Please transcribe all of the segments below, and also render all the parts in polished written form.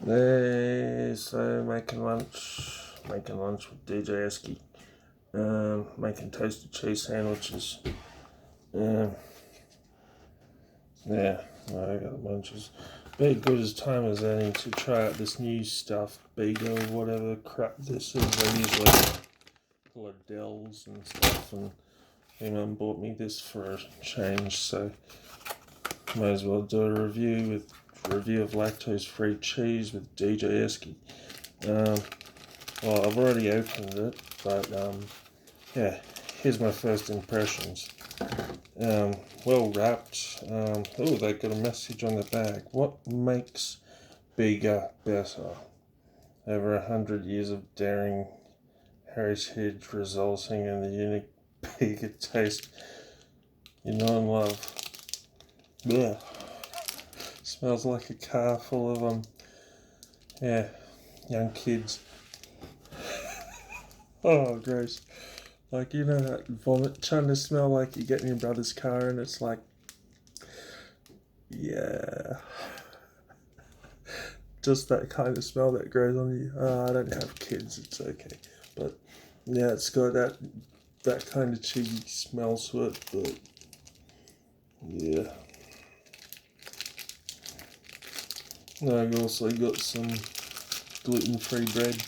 So making lunch with DJ Esky. Making toasted cheese sandwiches. Yeah, I got munches. Be good as time as any to try out this new stuff, Bega or whatever crap this is. I usually Liddells and stuff, and my mum bought me this for a change, so might as well do a review of lactose-free cheese with DJ Esky. Well, I've already opened it, but yeah, here's my first impressions. Well wrapped. Oh, they got a message on the bag. What makes Bega better? Over 100 years of daring heritage resulting in the unique Bega taste you know and love. Blech. Smells like a car full of young kids. Oh, gross. Like, you know that vomit trying to smell like you get in your brother's car and it's like, yeah. Just that kind of smell that grows on you. I don't have kids, it's okay. But yeah, it's got that kind of cheesy smell to it, but yeah. I've also got some gluten-free bread.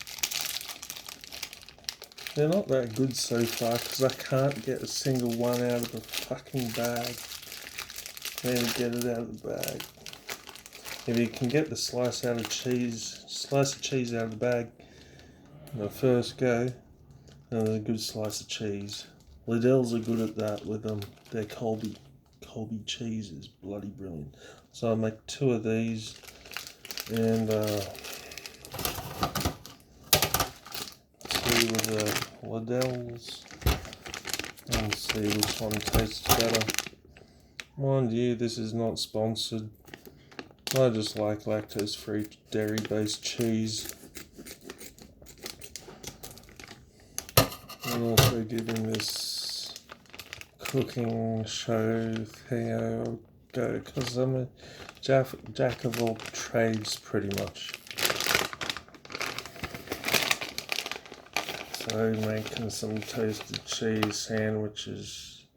They're not that good so far because I can't get a single one out of the fucking bag. I need to get it out of the bag. If you can get the slice of cheese out of the bag in the first go, then there's a good slice of cheese. Liddells are good at that with their Colby cheese is bloody brilliant. So I'll make 2 of these and 2 with the Liddells and see which one tastes better. Mind you, this is not sponsored. I just like lactose-free dairy-based cheese. I'm also giving this cooking show thing a go because I'm a jack of all trades pretty much. So making some toasted cheese sandwiches.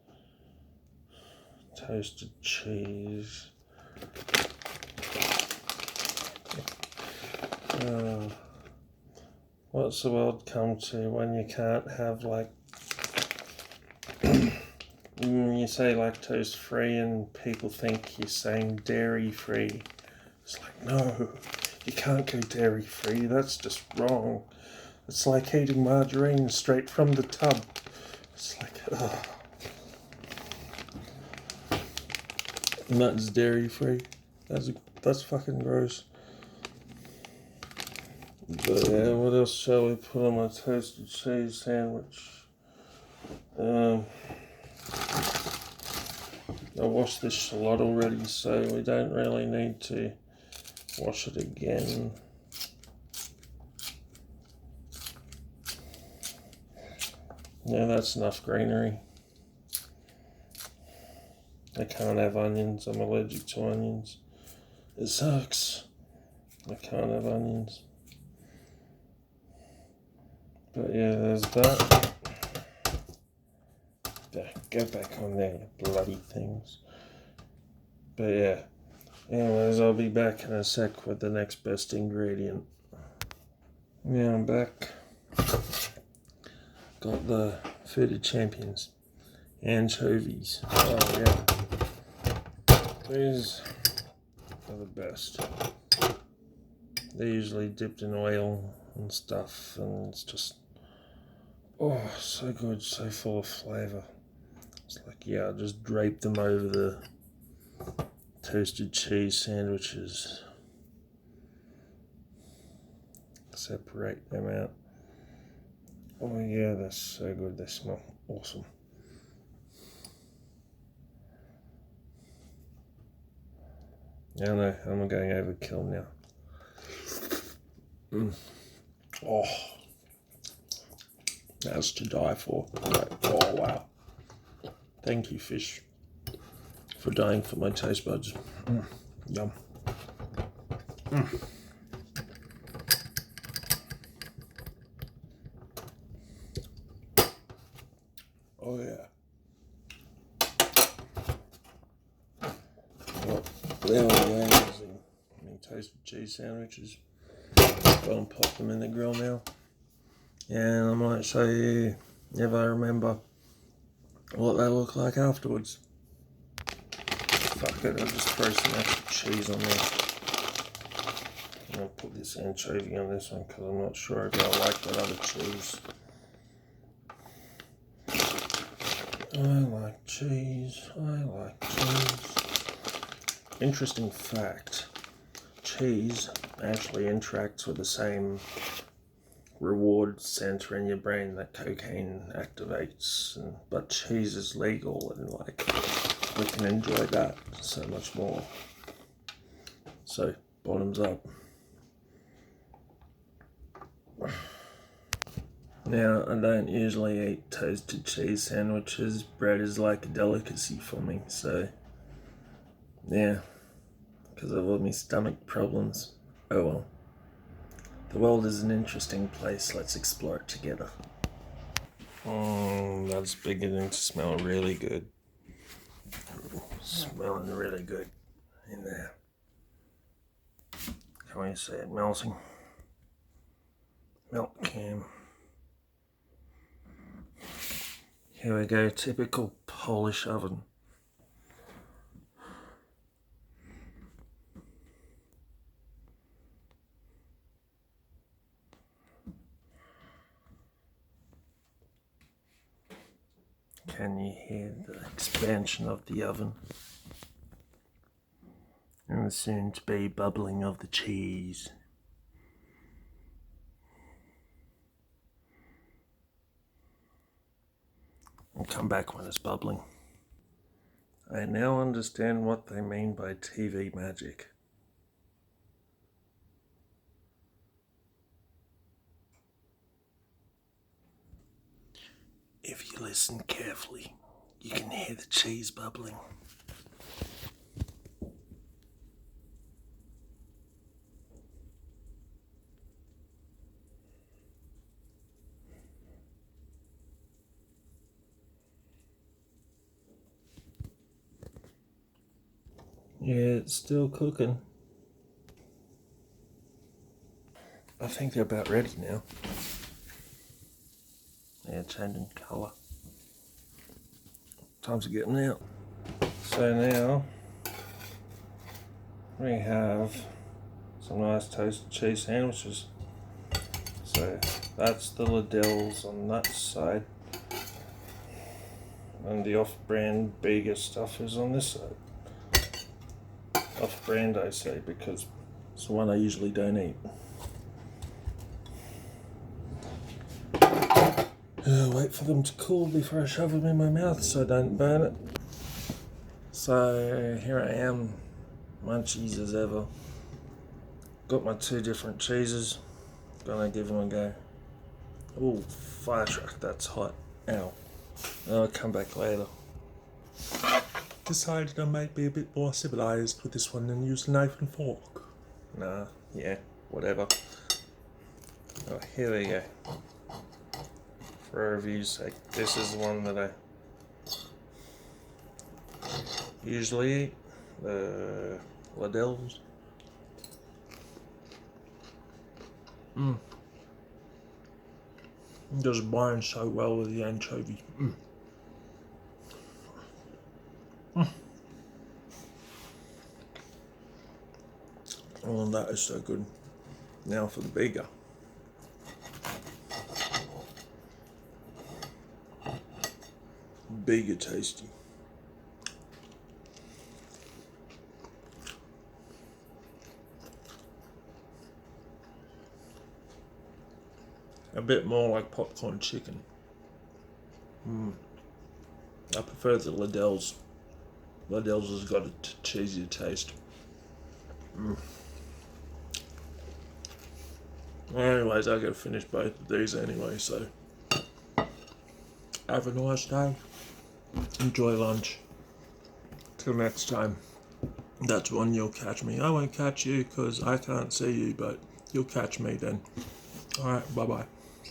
Toasted cheese. What's the world come to when you can't have you say lactose free and people think you're saying dairy free. It's like, no, you can't go dairy free, that's just wrong. It's like eating margarine straight from the tub. It's like, ugh. And that's dairy free. That's fucking gross. But yeah, what else shall we put on my toasted cheese sandwich? I washed this a lot already, so we don't really need to wash it again. Yeah, that's enough greenery. I can't have onions, I'm allergic to onions. It sucks. I can't have onions. But yeah, there's that. Get back on there, you bloody things. But yeah, anyways, I'll be back in a sec with the next best ingredient. Yeah, I'm back. Got the Food of Champions anchovies. Oh yeah, these are the best. They're usually dipped in oil and stuff, and it's just, oh, so good, so full of flavour. It's like, yeah, I'll just drape them over the toasted cheese sandwiches. Separate them out. Oh yeah, that's so good, they smell awesome. I know, I'm going overkill now. Oh, that's to die for. Oh wow. Thank you, fish, for dying for my taste buds. Yum. Oh yeah. Well, there we go. Using toasted cheese sandwiches. Go and pop them in the grill now. And I might show you if I remember what they look like afterwards. Fuck it, I'll just throw some extra cheese on there. I'm going to put this anchovy on this one because I'm not sure if I like that other cheese. I like cheese. Interesting fact, cheese actually interacts with the same reward center in your brain that cocaine activates, but cheese is legal and like we can enjoy that so much more. So bottoms up. Now I don't usually eat toasted cheese sandwiches. Bread is like a delicacy for me, so yeah, because of all my stomach problems. Oh well. The world is an interesting place. Let's explore it together. That's beginning to smell really good. Smelling really good in there. Can we see it melting? Melt cam. Here we go, typical Polish oven. Can you hear the expansion of the oven? And the soon-to-be bubbling of the cheese. I'll come back when it's bubbling. I now understand what they mean by TV magic. If you listen carefully, you can hear the cheese bubbling. Yeah, it's still cooking. I think they're about ready now. Yeah, changing colour. Time to get them out. So now we have some nice toasted cheese sandwiches. So that's the Liddells on that side, and the off-brand Bega stuff is on this side. Off-brand, I say, because it's the one I usually don't eat. Wait for them to cool before I shove them in my mouth so I don't burn it. So here I am, munchies as ever. Got my two different cheeses. Gonna give them a go. Oh, fire truck, that's hot. Ow. I'll come back later. Decided I might be a bit more civilized with this one and use a knife and fork. Nah, yeah, whatever. Oh, here we go. For review's sake, this is the one that I usually eat, the Liddells. It just binds so well with the anchovy. Oh, that is so good. Now for the Bega. Bega tasty. A bit more like popcorn chicken. I prefer the Liddells. Liddells has got a cheesier taste. Anyways, I gotta finish both of these anyway, so have a nice day. Enjoy lunch. Till next time. That's when you'll catch me. I won't catch you because I can't see you, but you'll catch me then. Alright, bye bye.